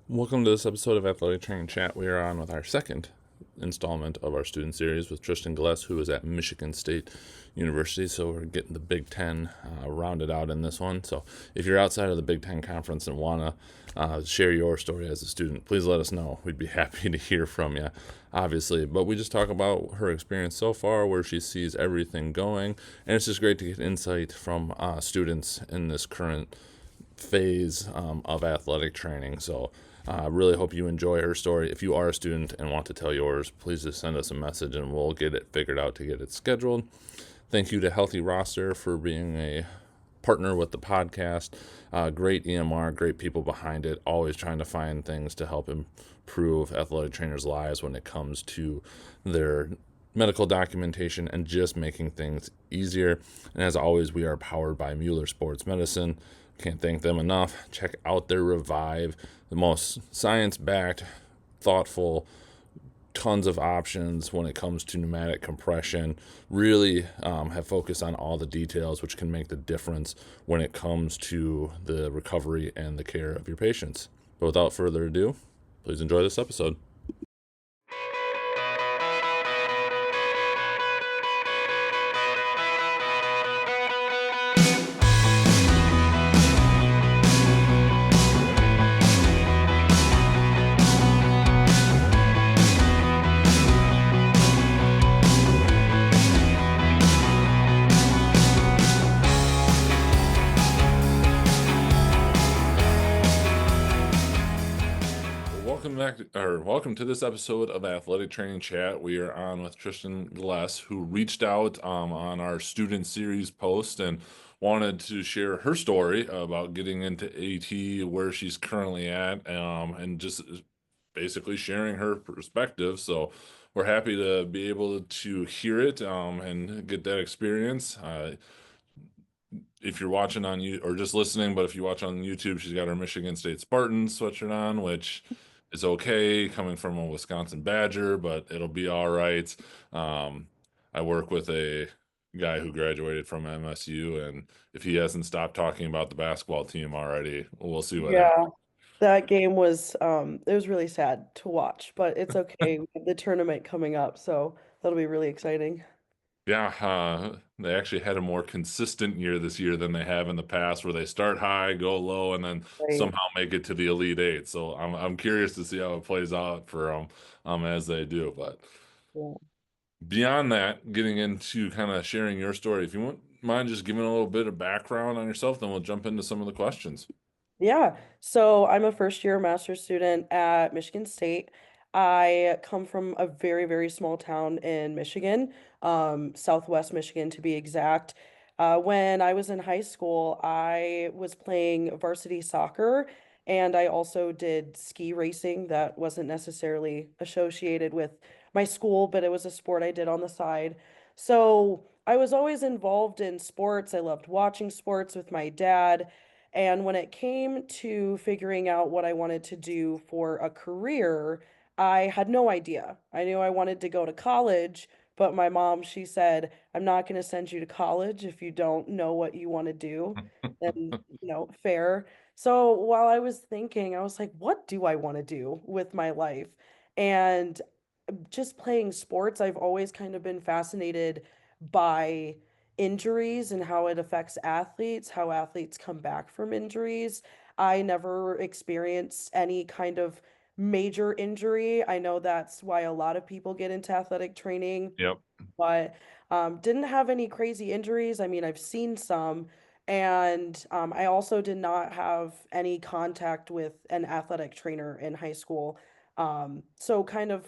Welcome to this episode of Athletic Training Chat. We are on with our second installment of our student series with Tristin Gless, who is at Michigan State University. So we're getting the Big Ten rounded out in this one. So if you're outside of the Big Ten conference and want to share your story as a student, please let us know. We'd be happy to hear from you, obviously. But we just talk about her experience so far, where she sees everything going. And it's just great to get insight from students in this current phase of athletic training. So I really hope you enjoy her story. If you are a student and want to tell yours, please just send us a message and we'll get it figured out to get it scheduled. Thank you to Healthy Roster for being a partner with the podcast. Great EMR, great people behind it, always trying to find things to help improve athletic trainers' lives when it comes to their medical documentation and just making things easier. And as always, we are powered by Mueller Sports Medicine. Can't thank them enough. Check out their Revive, the most science backed, thoughtful, tons of options when it comes to pneumatic compression. Really have focused on all the details, which can make the difference when it comes to the recovery and the care of your patients. But without further ado, please enjoy this episode. Welcome to this episode of Athletic Training Chat. We are on with Tristin Gless, who reached out on our student series post and wanted to share her story about getting into AT, where she's currently at, and just basically sharing her perspective. So we're happy to be able to hear it and get that experience. If you're watching on you or just listening, but if you watch on YouTube, she's got her Michigan State Spartans sweatshirt on, which is okay coming from a Wisconsin Badger, but it'll be all right. Um, I work with a guy who graduated from MSU, and if he hasn't stopped talking about the basketball team already, we'll see what happens. Yeah, that game was it was really sad to watch, but it's okay. We have the tournament coming up, so that'll be really exciting. Yeah, they actually had a more consistent year this year than they have in the past, where they start high, go low, and then Right. somehow make it to the Elite Eight. So I'm curious to see how it plays out for them as they do. But Yeah. beyond that, getting into kind of sharing your story, if you wouldn't mind just giving a little bit of background on yourself, then we'll jump into some of the questions. Yeah. So I'm a first year master's student at Michigan State. I come from a very, very small town in Michigan, Southwest Michigan to be exact. When I was in high school, I was playing varsity soccer and I also did ski racing that wasn't necessarily associated with my school, but it was a sport I did on the side. So I was always involved in sports. I loved watching sports with my dad. And when it came to figuring out what I wanted to do for a career, I had no idea. I knew I wanted to go to college, but my mom, she said, I'm not going to send you to college if you don't know what you want to do. And, fair. So while I was thinking, I was like, what do I want to do with my life? And just playing sports, I've always kind of been fascinated by injuries and how it affects athletes, how athletes come back from injuries. I never experienced any kind of major injury. I know that's why a lot of people get into athletic training, Yep. but didn't have any crazy injuries. I mean, I've seen some. And I also did not have any contact with an athletic trainer in high school. So kind of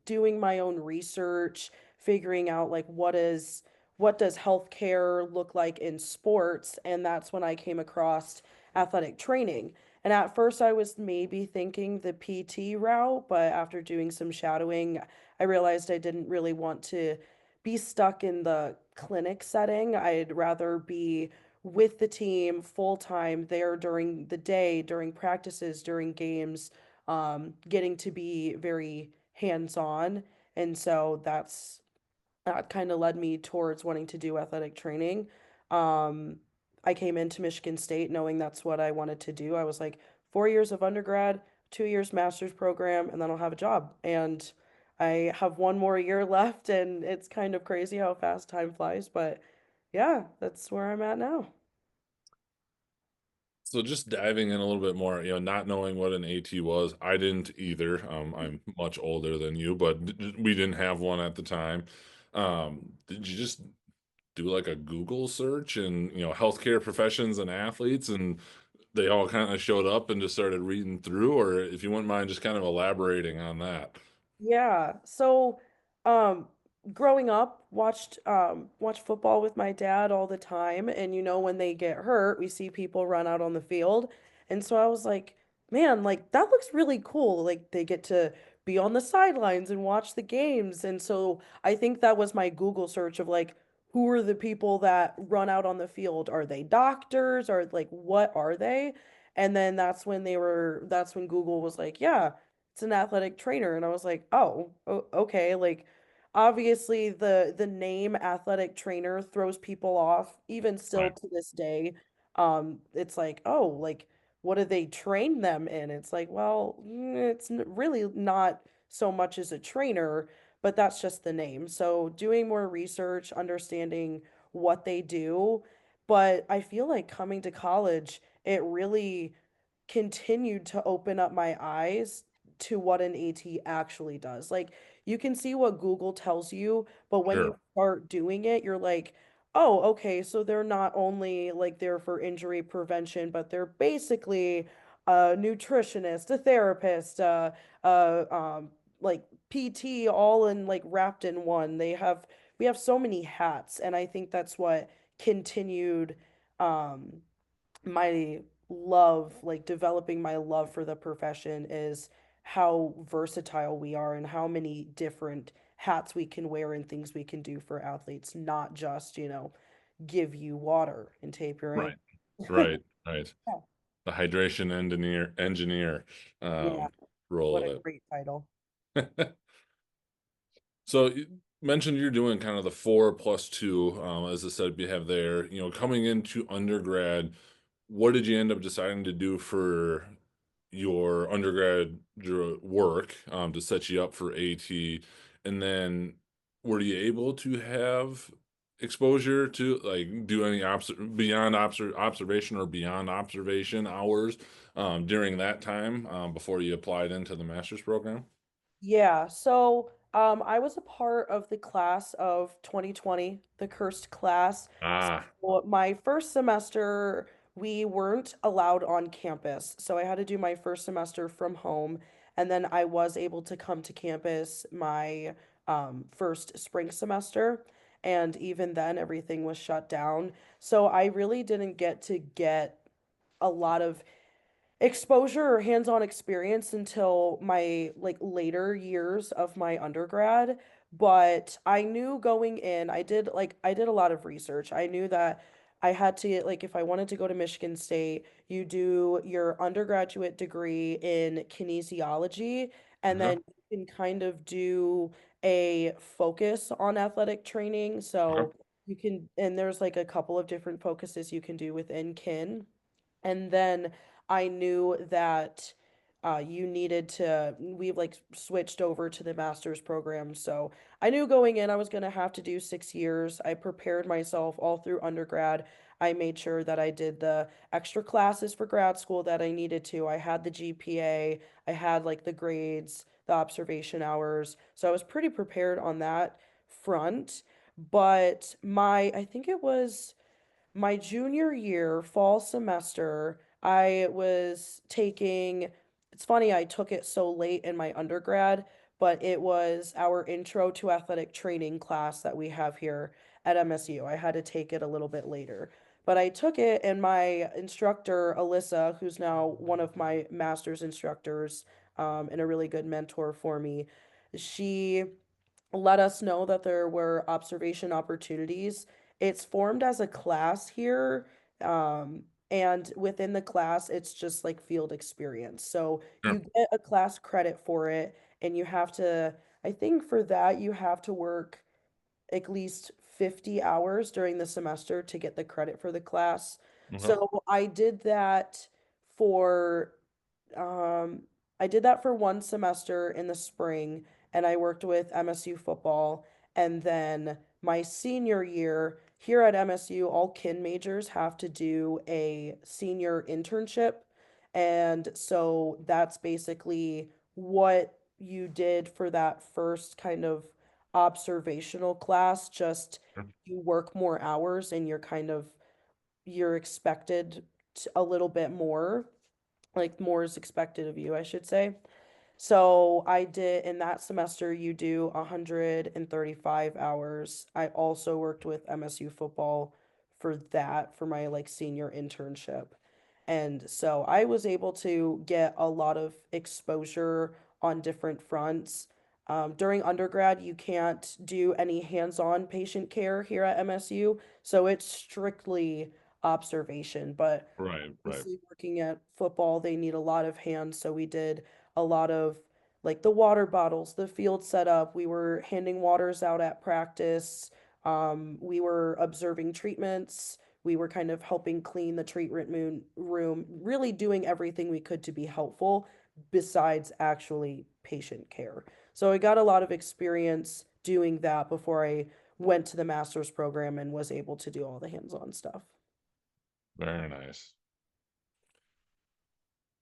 doing my own research, figuring out like what does healthcare look like in sports, and that's when I came across athletic training. And at first I was maybe thinking the PT route, but after doing some shadowing, I realized I didn't really want to be stuck in the clinic setting. I'd rather be with the team full time there during the day, during practices, during games, getting to be very hands-on. And so that kind of led me towards wanting to do athletic training. Um, I came into Michigan State knowing that's what I wanted to do. I was like, 4 years of undergrad, 2 years master's program, and then I'll have a job. And I have one more year left, and it's kind of crazy how fast time flies. But yeah, that's where I'm at now. So just diving in a little bit more, not knowing what an AT was, I didn't either. I'm much older than you, but we didn't have one at the time. Did you just do like a Google search and, healthcare professions and athletes, and they all kind of showed up and just started reading through? Or if you wouldn't mind just kind of elaborating on that. Yeah. So, um, growing up, watched football with my dad all the time, and when they get hurt, we see people run out on the field. And so I was like, man, like that looks really cool. Like they get to be on the sidelines and watch the games. And so I think that was my Google search of like, who are the people that run out on the field? Are they doctors? Or like what are they? And then that's when Google was like, yeah, it's an athletic trainer. And I was like, oh, okay. Like obviously the name athletic trainer throws people off even still Right. to this day. It's like, oh, like what do they train them in? It's like, well, it's really not so much as a trainer, but that's just the name. So doing more research, understanding what they do, but I feel like coming to college, it really continued to open up my eyes to what an AT actually does. Like you can see what Google tells you, but when you Sure. start doing it, you're like, oh, okay, so they're not only like there for injury prevention, but they're basically a nutritionist, a therapist, like PT all in like wrapped in one. We have so many hats, and I think that's what continued um my love, like developing my love for the profession is how versatile we are and how many different hats we can wear and things we can do for athletes, not just, give you water and tape your Right. ankle. Right. Right. The hydration engineer Yeah, um, role what of a it. great title. So you mentioned you're doing kind of the 4+2, as I said, you have there. Coming into undergrad, what did you end up deciding to do for your undergrad work to set you up for AT? And then were you able to have exposure to like do any beyond observation or beyond observation hours during that time before you applied into the master's program? Yeah, so I was a part of the class of 2020, the cursed class. Ah, So my first semester, we weren't allowed on campus. So I had to do my first semester from home, and then I was able to come to campus my first spring semester. And even then, everything was shut down. So I really didn't get a lot of exposure or hands-on experience until my like later years of my undergrad, but I knew going in, I did a lot of research. I knew that I had to like if I wanted to go to Michigan State, you do your undergraduate degree in kinesiology and uh-huh, then you can kind of do a focus on athletic training. okay, So you can and there's like a couple of different focuses you can do within kin. And then I knew that you needed to, we've like switched over to the master's program. So I knew going in I was going to have to do 6 years. I prepared myself all through undergrad. I made sure that I did the extra classes for grad school that I needed to. I had the GPA, I had like the grades, the observation hours. So I was pretty prepared on that front. But I think it was my junior year, fall semester, I was taking, it's funny, I took it so late in my undergrad, but it was our intro to athletic training class that we have here at MSU. I had to take it a little bit later. But I took it, and my instructor, Alyssa, who's now one of my master's instructors, and a really good mentor for me, she let us know that there were observation opportunities. It's formed as a class here, and within the class, it's just like field experience. So you sure, get a class credit for it, and I think for that, you have to work at least 50 hours during the semester to get the credit for the class. okay, So I did that for um I did that for one semester in the spring, and I worked with MSU football. And then my senior year here at MSU, all kin majors have to do a senior internship. And so that's basically what you did for that first kind of observational class, just you work more hours and you're expected a little bit more, like more is expected of you, I should say. So I did in that semester, you do 135 hours. I also worked with MSU football for that for my like senior internship. And so I was able to get a lot of exposure on different fronts. During undergrad, you can't do any hands-on patient care here at MSU, so it's strictly observation. But Right, right. obviously, working at football, they need a lot of hands, so we did a lot of like the water bottles, the field setup. We were handing waters out at practice. We were observing treatments. We were kind of helping clean the room, really doing everything we could to be helpful besides actually patient care. So I got a lot of experience doing that before I went to the master's program and was able to do all the hands-on stuff. Very nice.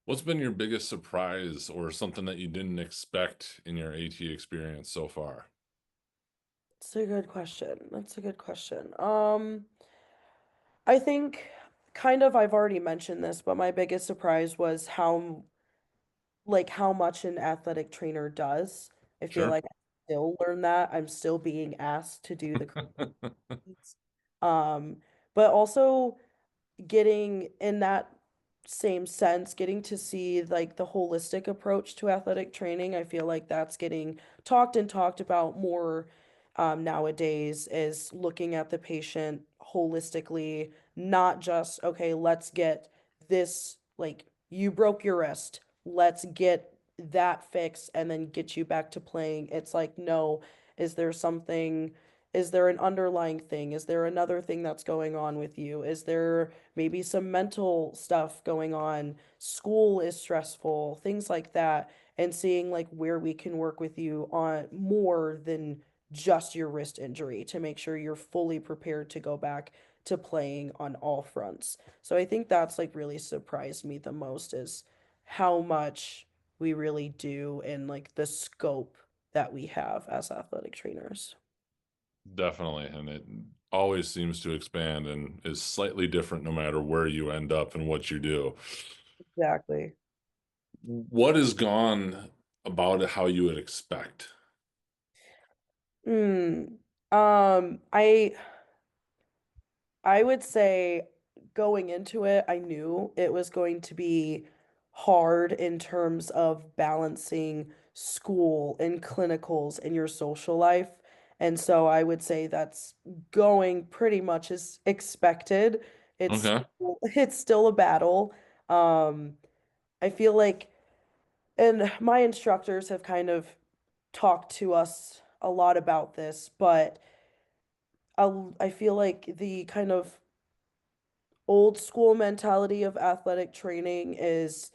What's been your biggest surprise or something that you didn't expect in your AT experience so far? That's a good question. That's a good question. I think kind of I've already mentioned this, but my biggest surprise was how much an athletic trainer does. I feel Sure. like I still learn that. I'm still being asked to do the correct. Um, but also getting in that same sense, getting to see like the holistic approach to athletic training, I feel like that's getting talked about more nowadays, is looking at the patient holistically, not just, okay, let's get this, like, you broke your wrist, let's get that fixed and then get you back to playing. It's like, no, is there something? Is there an underlying thing? Is there another thing that's going on with you? Is there maybe some mental stuff going on? School is stressful, things like that. And seeing like where we can work with you on more than just your wrist injury to make sure you're fully prepared to go back to playing on all fronts. So I think that's like really surprised me the most is how much we really do and like the scope that we have as athletic trainers. Definitely. And it always seems to expand and is slightly different no matter where you end up and what you do. Exactly. What has gone about it how you would expect? Hmm. I would say going into it, I knew it was going to be hard in terms of balancing school and clinicals and your social life. And so I would say that's going pretty much as expected. Okay. It's still a battle. Um, I feel like, and my instructors have kind of talked to us a lot about this, but I feel like the kind of old school mentality of athletic training is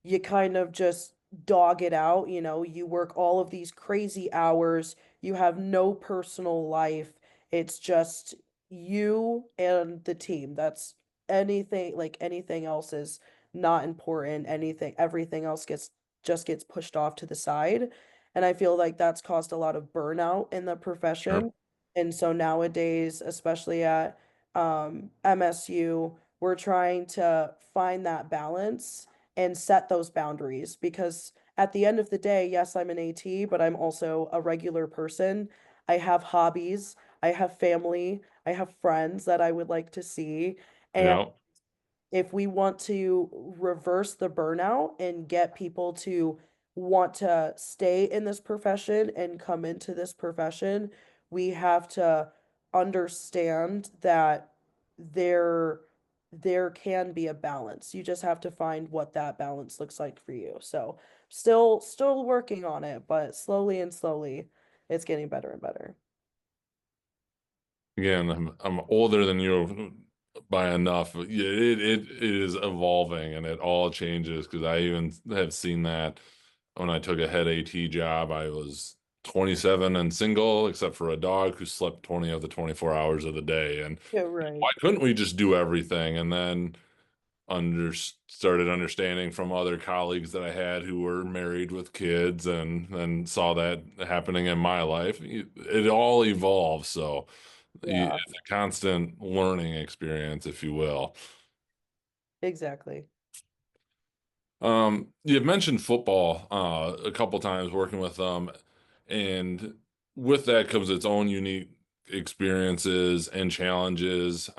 you kind of just dog it out, you work all of these crazy hours, you have no personal life. It's just you and the team. That's anything else is not important. Everything else gets pushed off to the side. And I feel like that's caused a lot of burnout in the Sure. profession. And so nowadays, especially at MSU, we're trying to find that balance and set those boundaries because at the end of the day, yes, I'm an AT, but I'm also a regular person. I have hobbies, I have family, I have friends that I would like to see. And Yeah. if we want to reverse the burnout and get people to want to stay in this profession and come into this profession, we have to understand that there there can be a balance. You just have to find what that balance looks like for you. So, still working on it, but slowly and slowly it's getting better and better. Again, I'm older than you. by enough. Yeah, it is evolving and it all changes because I even have seen that when I took a head AT job. I was 27 and single, except for a dog who slept 20 of the 24 hours of the day. And Yeah, right. why couldn't we just do everything? And then started understanding from other colleagues that I had who were married with kids and saw that happening in my life. It all evolves. So Yeah, it's a constant learning experience, if you will. exactly. You've mentioned football a couple times working with them, and with that comes its own unique experiences and challenges.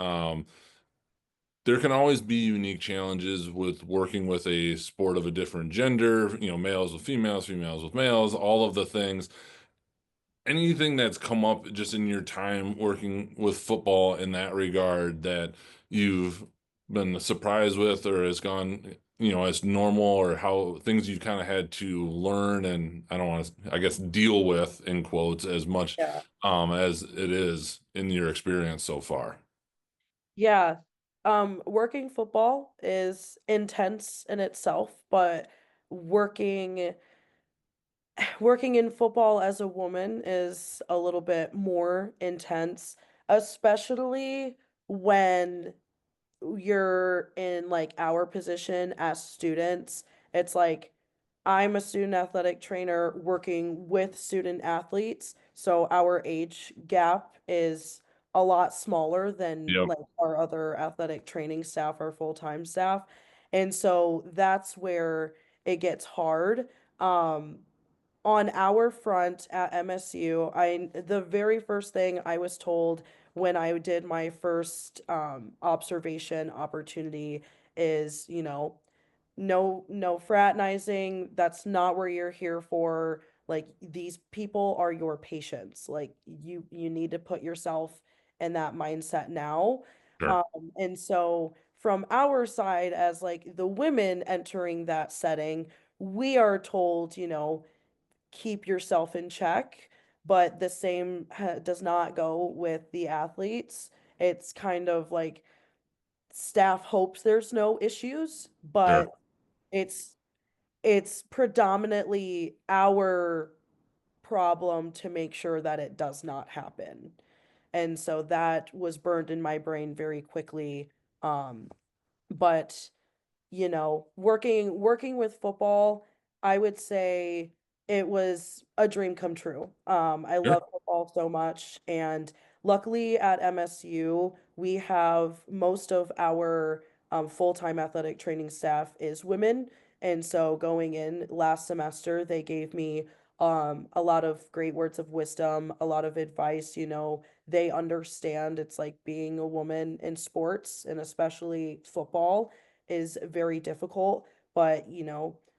There can always be unique challenges with working with a sport of a different gender, males with females, females with males, all of the things. Anything that's come up just in your time working with football in that regard that you've been surprised with or has gone, as normal, or how things you kind of had to learn and I don't want to, I guess, deal with in quotes as much Yeah. as it is in your experience so far. Yeah. Working football is intense in itself, but working working in football as a woman is a little bit more intense, especially when you're in like our position as students. It's like I'm a student athletic trainer working with student athletes, so our age gap is a lot smaller than Yep. like our other athletic training staff, our full-time staff. And so that's where it gets hard. Um, on our front at MSU, the very first thing I was told when I did my first observation opportunity is, no fraternizing. That's not where you're here for. Like these people are your patients. Like you need to put yourself in that mindset now. Sure. And so from our side as like the women entering that setting, we are told, keep yourself in check, but the same does not go with the athletes. It's kind of like staff hopes there's no issues, Sure. but it's it's predominantly our problem to make sure that it does not happen. And so that was burned in my brain very quickly. But working with football, I would say it was a dream come true. I Sure. love football so much, and luckily at MSU, we have most of our full-time athletic training staff is women, and so going in last semester, they gave me a lot of great words of wisdom, a lot of advice. They understand it's like being a woman in sports, and especially football is very difficult, but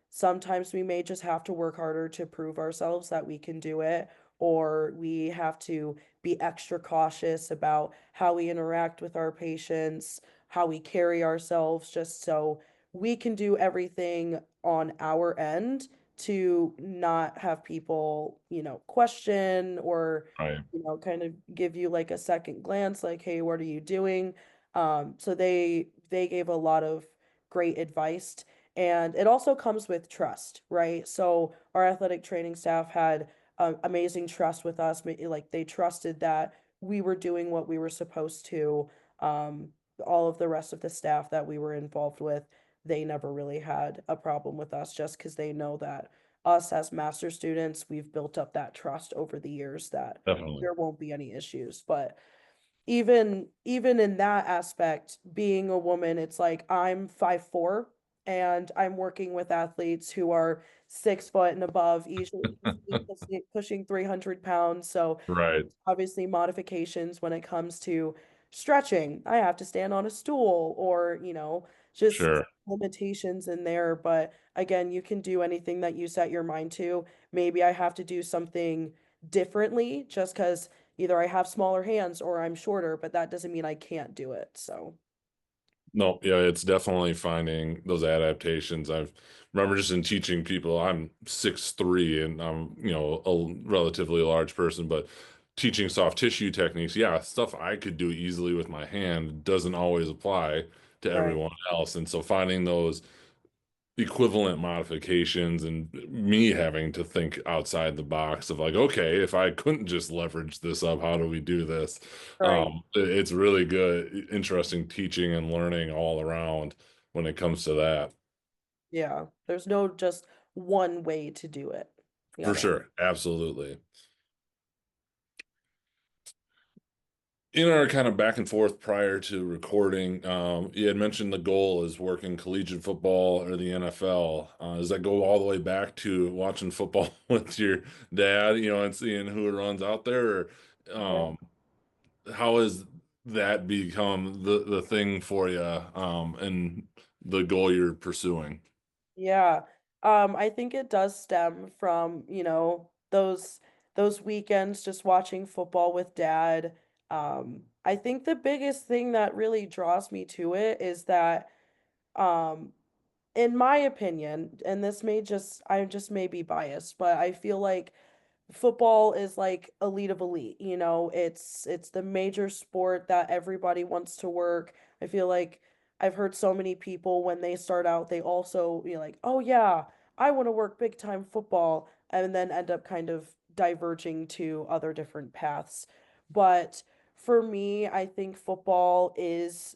sometimes we may just have to work harder to prove ourselves that we can do it, or we have to be extra cautious about how we interact with our patients, how we carry ourselves, just so we can do everything on our end to not have people, question or Right. kind of give you like a second glance, like, hey, what are you doing? So they gave a lot of great advice. And it also comes with trust, right? So our athletic training staff had amazing trust with us. Like they trusted that we were doing what we were supposed to. All of the rest of the staff that we were involved with, they never really had a problem with us just because they know that us as master students, we've built up that trust over the years that Definitely. there won't be any issues. But even in that aspect, being a woman, it's like I'm 5'4" and I'm working with athletes who are 6 foot and above, easily pushing 300 pounds. So Right. obviously modifications when it comes to stretching. I have to stand on a stool or, just Sure. limitations in there. But again, you can do anything that you set your mind to. Maybe I have to do something differently just because either I have smaller hands or I'm shorter, but that doesn't mean I can't do it. So, No, yeah, it's definitely finding those adaptations. I've remember just in teaching people, I'm 6'3" and I'm, a relatively large person, but teaching soft tissue techniques, yeah, stuff I could do easily with my hand doesn't always apply to Right. everyone else. And so finding those equivalent modifications and me having to think outside the box of like, okay, if I couldn't just leverage this up, how do we do this? Right. It's really good, interesting teaching and learning all around when it comes to that. Yeah. There's no just one way to do it. You For gotta. sure. Absolutely. In our kind of back and forth prior to recording, you had mentioned the goal is working collegiate football or the NFL. Does that go all the way back to watching football with your dad, and seeing who runs out there? Or how has that become the thing for you, and the goal you're pursuing? Yeah. I think it does stem from, those weekends just watching football with dad. I think the biggest thing that really draws me to it is that, um, in my opinion, and I just may be biased, but I feel like football is like elite of elite, it's the major sport that everybody wants to work. I feel like I've heard so many people when they start out, they also, like, oh yeah, I want to work big time football, and then end up kind of diverging to other different paths. But for me, I think football is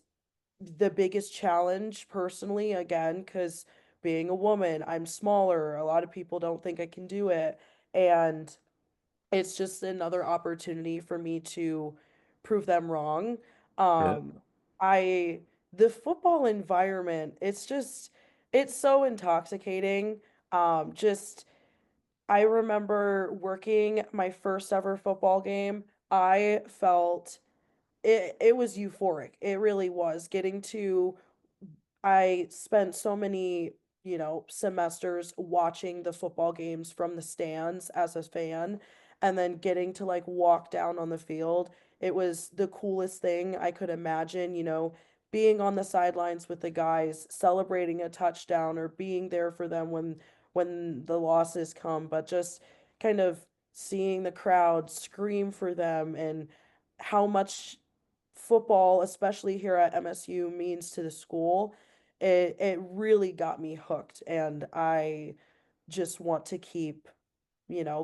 the biggest challenge personally, again, because being a woman, I'm smaller. A lot of people don't think I can do it. And it's just another opportunity for me to prove them wrong. Sure. Um, I the football environment, it's so intoxicating. Just I remember working my first ever football game. I felt it was euphoric. It really was. I spent so many, semesters watching the football games from the stands as a fan, and then getting to like walk down on the field. It was the coolest thing I could imagine, being on the sidelines with the guys, celebrating a touchdown or being there for them when the losses come, but just kind of seeing the crowd scream for them and how much football, especially here at MSU, means to the school. It really got me hooked, and I just want to keep,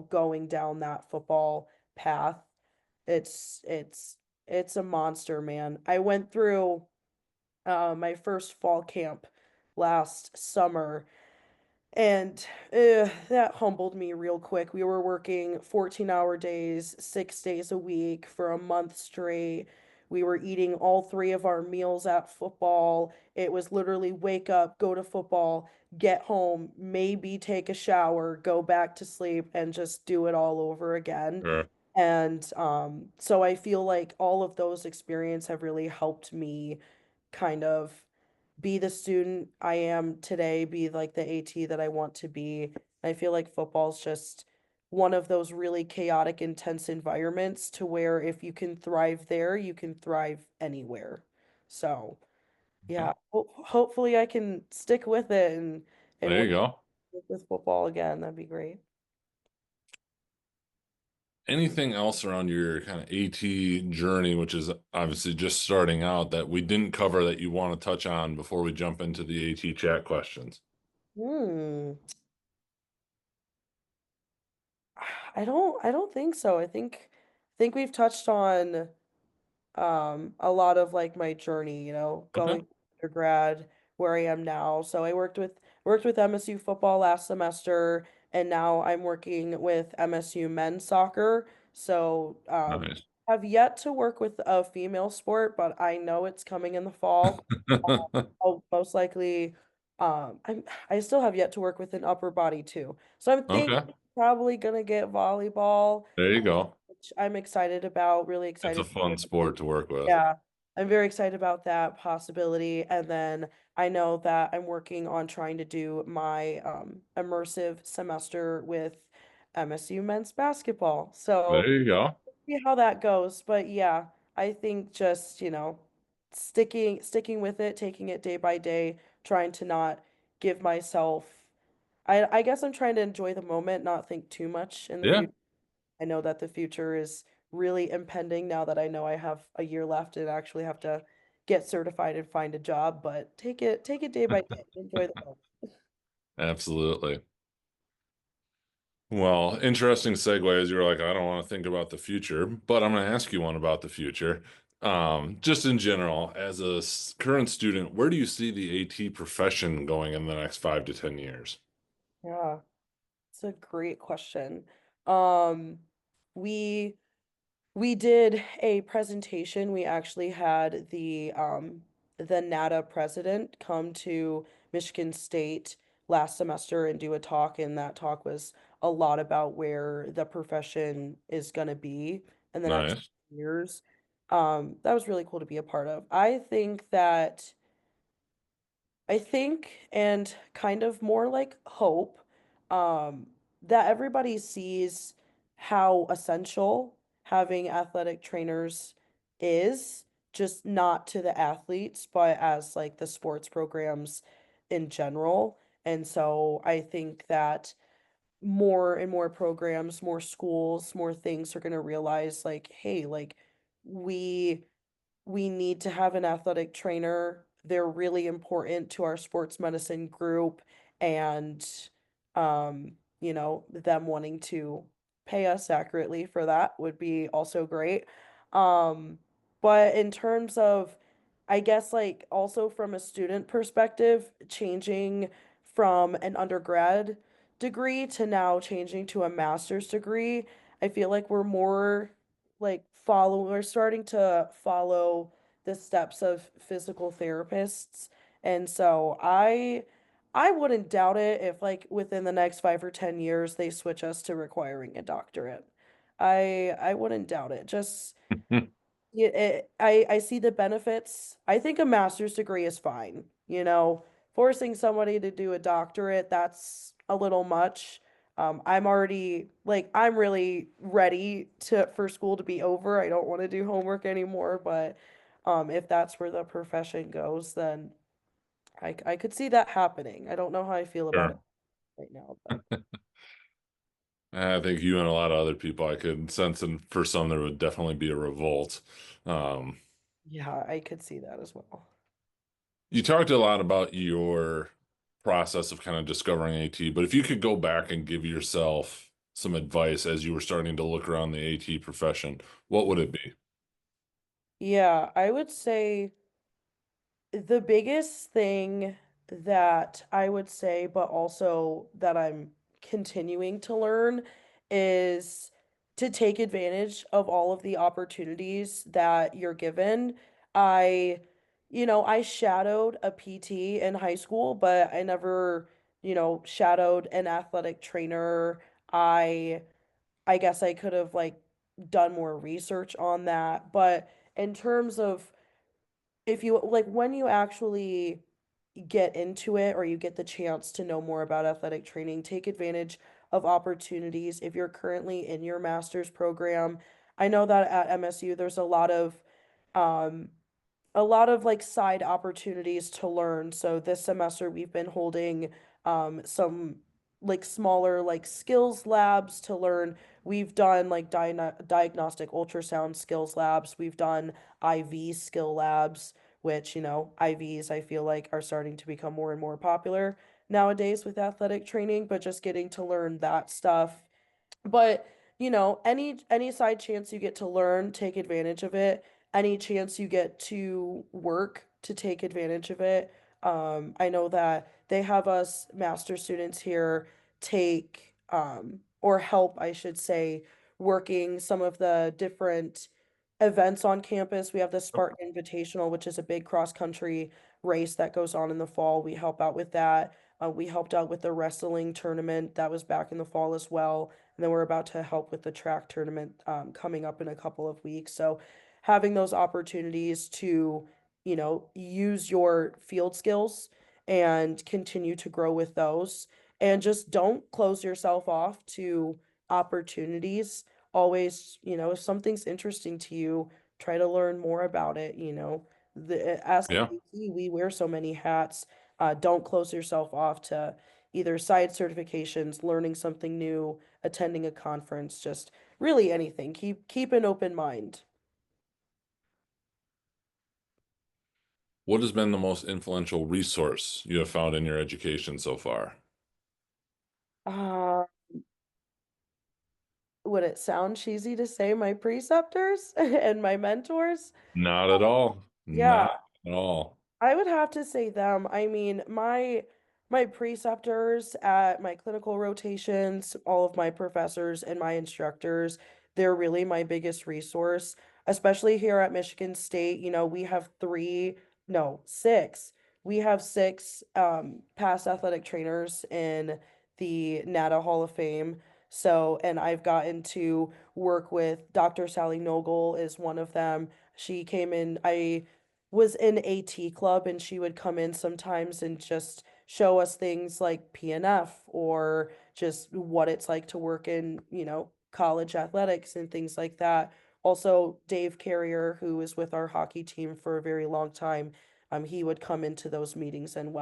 going down that football path. It's it's it's a monster, man. I went through my first fall camp last summer, and that humbled me real quick. We were working 14-hour days, 6 days a week for a month straight. We were eating all three of our meals at football. It was literally wake up, go to football, get home, maybe take a shower, go back to sleep, and just do it all over again. Sure. And so I feel like all of those experiences have really helped me kind of be the student I am today, be like the AT that I want to be. I feel like football's just one of those really chaotic, intense environments to where if you can thrive there, you can thrive anywhere. So, yeah, hopefully I can stick with it and There work you go. with football again. That'd be great. Anything else around your kind of AT journey, which is obviously just starting out, that we didn't cover that you want to touch on before we jump into the AT chat questions? Hmm. I don't think so. I think we've touched on a lot of like my journey, Okay. going undergrad where I am now. So I worked with MSU football last semester, and now I'm working with MSU men's soccer. So Nice. have yet to work with a female sport, but I know it's coming in the fall. I'll most likely I still have yet to work with an upper body too. So I'm thinking Okay. probably gonna get volleyball, There you go. which I'm excited about, really It's a excited. fun sport to work with. Yeah, I'm very excited about that possibility. And then I know that I'm working on trying to do my immersive semester with MSU men's basketball. There So you go. see how that goes. But yeah, I think just, sticking with it, taking it day by day, trying to not give myself I guess I'm trying to enjoy the moment, not think too much in the Yeah. future. I know that the future is really impending now that I know I have a year left and actually have to get certified and find a job, but take it day by day. Enjoy the moment. Absolutely. Well, interesting segue as you're like, I don't want to think about the future, but I'm going to ask you one about the future. Just in general, as a current student, where do you see the AT profession going in the next 5 to 10 years? Yeah, it's a great question. Um, we We did a presentation. We actually had the NADA president come to Michigan State last semester and do a talk, and that talk was a lot about where the profession is going to be in the next Nice. years. That was really cool to be a part of. I think, and kind of more like hope, that everybody sees how essential having athletic trainers is, just not to the athletes, but as like the sports programs in general. And so I think that more and more programs, more schools, more things are going to realize like, hey, like we we need to have an athletic trainer. They're really important to our sports medicine group and them wanting to pay us accurately for that would be also great. Um, but in terms of I guess like also from a student perspective, changing from an undergrad degree to now changing to a master's degree, I feel like we're starting to follow the steps of physical therapists. And so I wouldn't doubt it if like within the next 5 or 10 years they switch us to requiring a doctorate. I wouldn't doubt it. Just yeah, I see the benefits. I think a master's degree is fine. Forcing somebody to do a doctorate, that's a little much. I'm really ready for school to be over. I don't want to do homework anymore, but if that's where the profession goes, then I could see that happening. I don't know how I feel about it Sure. right now, but I think you and a lot of other people I could sense, and for some, there would definitely be a revolt. Um, yeah, I could see that as well. you talked a lot about your process of kind of discovering AT, but if you could go back and give yourself some advice as you were starting to look around the AT profession, what would it be? Yeah, I would say the biggest thing that I would say, but also that I'm continuing to learn, is to take advantage of all of the opportunities that you're given. I, I shadowed a PT in high school, but I never, shadowed an athletic trainer. I, I guess I could have like done more research on that, but in terms of if you like when you actually get into it or you get the chance to know more about athletic training, take advantage of opportunities. If you're currently in your master's program, I know that at MSU there's um a lot of like side opportunities to learn. So this semester we've been holding some like smaller like skills labs to learn. We've done like diagnostic ultrasound skills labs. We've done IV skill labs, which, IVs I feel like are starting to become more and more popular nowadays with athletic training, but just getting to learn that stuff, but, any side chance you get to learn, take advantage of it. Any chance you get to work, to take advantage of it. I know that they have us master students here take or help, I should say, working some of the different events on campus. We have the Spartan Invitational, which is a big cross country race that goes on in the fall. We help out with that. We helped out with the wrestling tournament that was back in the fall as well. And then we're about to help with the track tournament coming up in a couple of weeks. So having those opportunities to, use your field skills and continue to grow with those. And just don't close yourself off to opportunities. Always, if something's interesting to you, try to learn more about it. As an Yeah. AT, we wear so many hats. Don't close yourself off to either side certifications, learning something new, attending a conference. Just really anything. Keep an open mind. What has been the most influential resource you have found in your education so far? Uh, would it sound cheesy to say my preceptors and my mentors? Not at all. Yeah, Not at all. I would have to say them. I mean, my preceptors at my clinical rotations, all of my professors and my instructors, they're really my biggest resource, especially here at Michigan State. You know, we have three, no, six. We have six past athletic trainers in the NATA Hall of Fame. So, and I've gotten to work with Dr. Sally Nogle is one of them. She came in, I was in AT club and she would come in sometimes and just show us things like PNF or just what it's like to work in, you know, college athletics and things like that. Also, Dave Carrier, who was with our hockey team for a very long time, he would come into those meetings and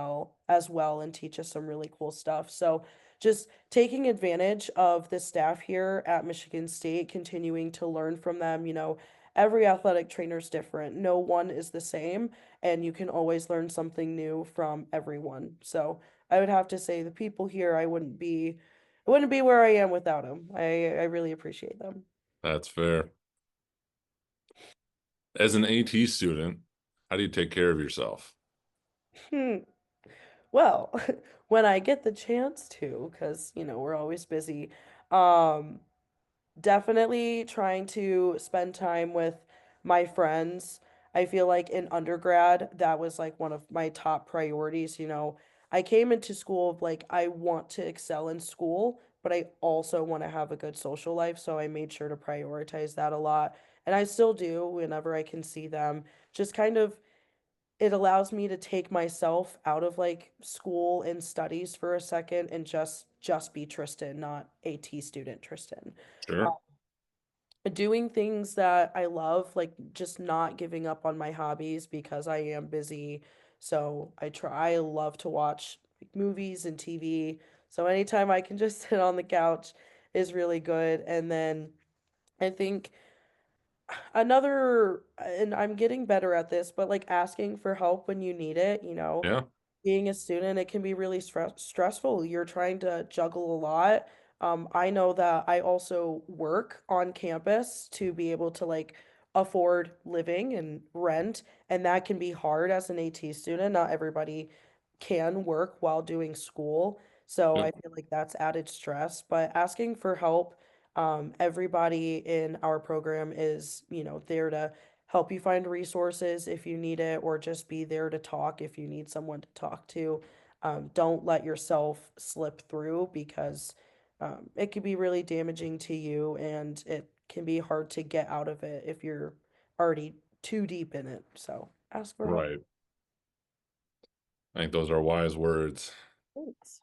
as well and teach us some really cool stuff. So just taking advantage of the staff here at Michigan State, continuing to learn from them, you know, every athletic trainer is different. No one is the same, and you can always learn something new from everyone. So I would have to say the people here, I wouldn't be where I am without them. I really appreciate them. That's fair. As an AT student, how do you take care of yourself? Hmm. Well, when I get the chance to, because you know we're always busy, um, definitely trying to spend time with my friends. I feel like in undergrad, that was like one of my top priorities. You know, I came into school like I want to excel in school, but I also want to have a good social life. So I made sure to prioritize that a lot. And I still do whenever I can see them. Just kind of, it allows me to take myself out of like school and studies for a second and just be Tristin, not AT student Tristin. Sure. Doing things that I love, like just not giving up on my hobbies because I am busy. So I love to watch like, movies and TV. So anytime I can just sit on the couch is really good. And then I think another, and I'm getting better at this, but like asking for help when you need it, you know, Yeah, being a student, it can be really stressful. You're trying to juggle a lot. I know that I also work on campus to be able to like afford living and rent, and that can be hard as an AT student. Not everybody can work while doing school, so I yep, feel like that's added stress. But asking for help, everybody in our program is, you know, there to help you find resources if you need it, or just be there to talk if you need someone to talk to. Don't let yourself slip through because it can be really damaging to you and it can be hard to get out of it if you're already too deep in it. So ask for help. right. I think those are wise words. Thanks.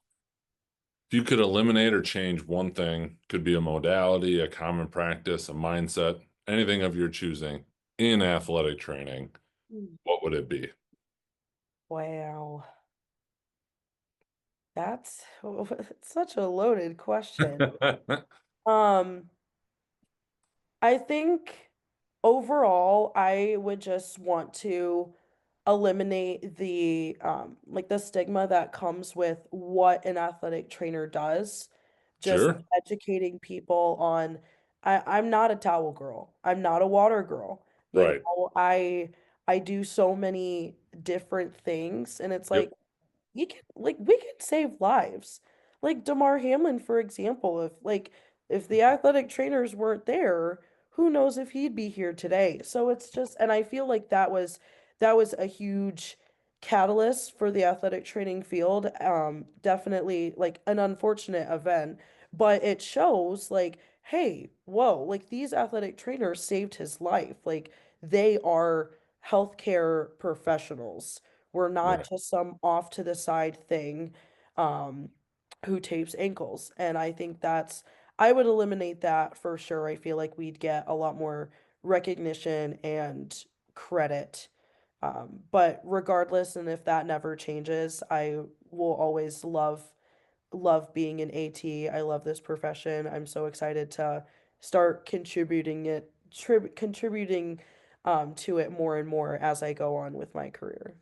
If you could eliminate or change one thing, could be a modality, a common practice, a mindset, anything of your choosing in athletic training, Mm. what would it be? Wow. That's such a loaded question. Um, I think overall, I would just want to eliminate the like the stigma that comes with what an athletic trainer does. Just Sure. educating people on I'm not a towel girl. I'm not a water girl. You Right. know, I do so many different things and it's like Yep. you can like we can save lives. Like Damar Hamlin, for example, if the athletic trainers weren't there, who knows if he'd be here today. So it's just and I feel like that was a huge catalyst for the athletic training field. Definitely like an unfortunate event, but it shows like, hey, whoa, like these athletic trainers saved his life. Like they are healthcare professionals. We're not Right. just some off to the side thing um, who tapes ankles. And I think I would eliminate that for sure. I feel like we'd get a lot more recognition and credit. But regardless, and if that never changes, I will always love being an AT. I love this profession. I'm so excited to start contributing to it more and more as I go on with my career.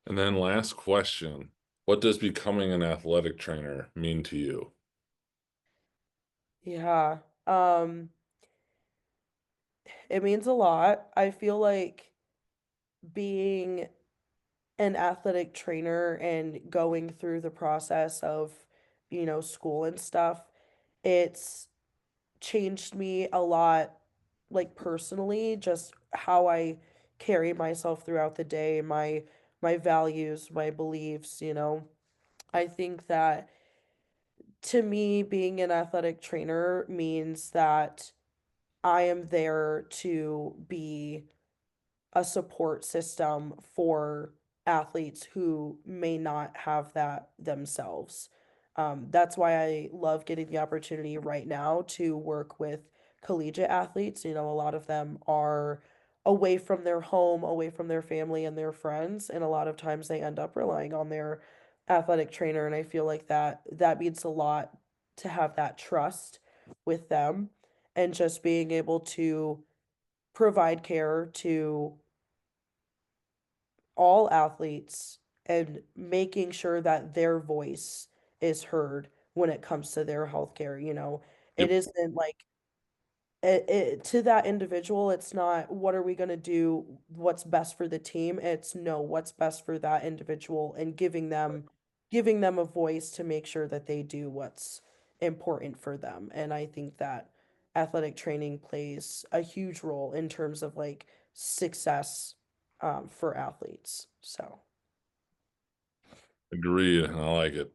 And then last question, what does becoming an athletic trainer mean to you? Yeah. Um, it means a lot. I feel like being an athletic trainer and going through the process of, school and stuff, it's changed me a lot, like personally, just how I carry myself throughout the day, my values, my beliefs. I think that to me, being an athletic trainer means that I am there to be a support system for athletes who may not have that themselves. That's why I love getting the opportunity right now to work with collegiate athletes. A lot of them are away from their home, away from their family and their friends, and a lot of times they end up relying on their athletic trainer. And I feel like that means a lot to have that trust with them and just being able to provide care to all athletes and making sure that their voice is heard when it comes to their healthcare. It Yep. isn't like to that individual, it's not what are we going to do, what's best for the team. It's no, what's best for that individual, and giving them a voice to make sure that they do what's important for them. And I think that athletic training plays a huge role in terms of like success for athletes. So Agreed. I like it.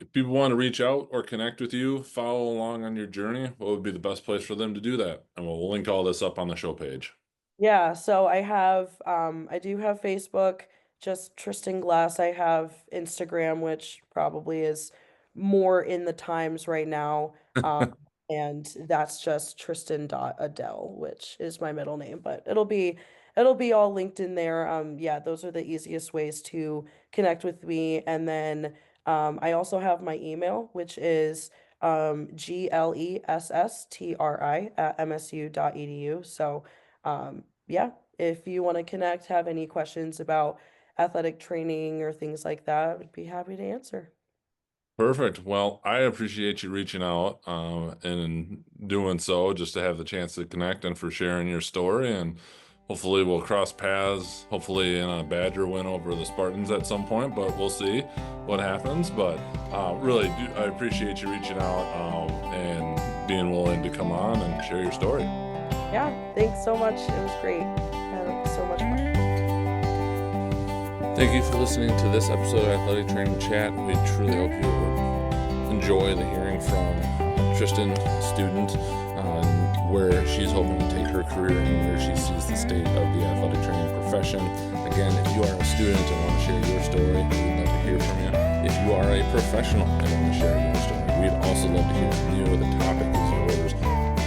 If people want to reach out or connect with you, follow along on your journey, what would be the best place for them to do that? And we'll link all this up on the show page. yeah, so I do have Facebook, just Tristin Gless. I have Instagram, which probably is more in the times right now. Um, and that's just Tristan.Adele, which is my middle name, but it'll be all linked in there. Yeah, those are the easiest ways to connect with me. And then I also have my email, which is glesstri@msu.edu. So yeah, if you want to connect, have any questions about athletic training or things like that, I'd be happy to answer. Perfect. Well, I appreciate you reaching out and in doing so, just to have the chance to connect and for sharing your story. And hopefully, we'll cross paths, hopefully, in a Badger win over the Spartans at some point, but we'll see what happens. But really, I appreciate you reaching out and being willing to come on and share your story. Yeah, thanks so much. It was great. Had so much fun. Thank you for listening to this episode of Athletic Training Chat. We truly hope you enjoy the hearing from Tristin, student, where she's hoping to take her career and where she sees the state of the athletic training profession. Again, if you are a student and want to share your story, we'd love to hear from you. If you are a professional and want to share your story, we'd also love to hear from you. The topic is yours,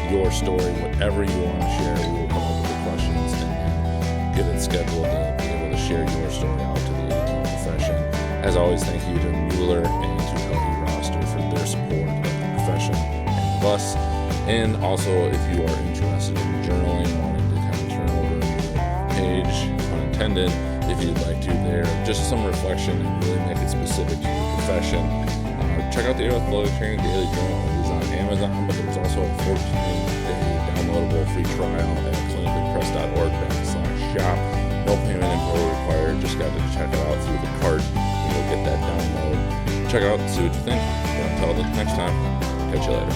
your story, whatever you want to share. We will come up with the questions and then get it scheduled to be able to share your story out to the AT profession. As always, thank you to Mueller and to Healthy Roster for their support of the profession and of us. And also, if you are interested in journaling, wanting to kind of turn over a new page, unintended, if you'd like to there, just some reflection and really make it specific to your profession, check out the Athletic Training Daily Journal. It is on Amazon, but there's also a 14-day downloadable free trial at clinicalpress.org/shop. No payment info required. Just got to check it out through the cart and you'll get that download. Check it out and see what you think. But until the next time, catch you later.